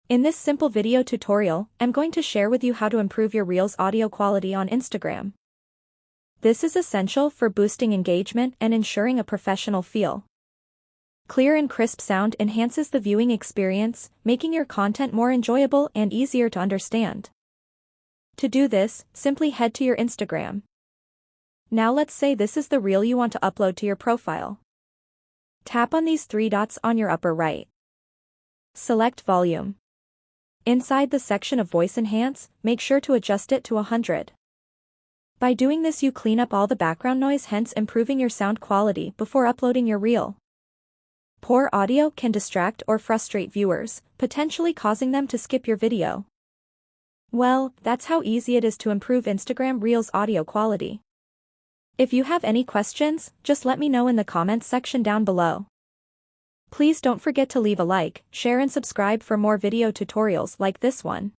In this simple video tutorial, I'm going to share with you how to improve your Reels audio quality on Instagram. This is essential for boosting engagement and ensuring a professional feel. Clear and crisp sound enhances the viewing experience, making your content more enjoyable and easier to understand. To do this, simply head to your Instagram. Now let's say this is the reel you want to upload to your profile. Tap on these three dots on your upper right. Select volume. Inside the section of voice enhance, make sure to adjust it to 100. By doing this you clean up all the background noise, hence improving your sound quality before uploading your reel. Poor audio can distract or frustrate viewers, potentially causing them to skip your video. Well, that's how easy it is to improve Instagram Reels audio quality. If you have any questions, just let me know in the comments section down below. Please don't forget to leave a like, share and subscribe for more video tutorials like this one.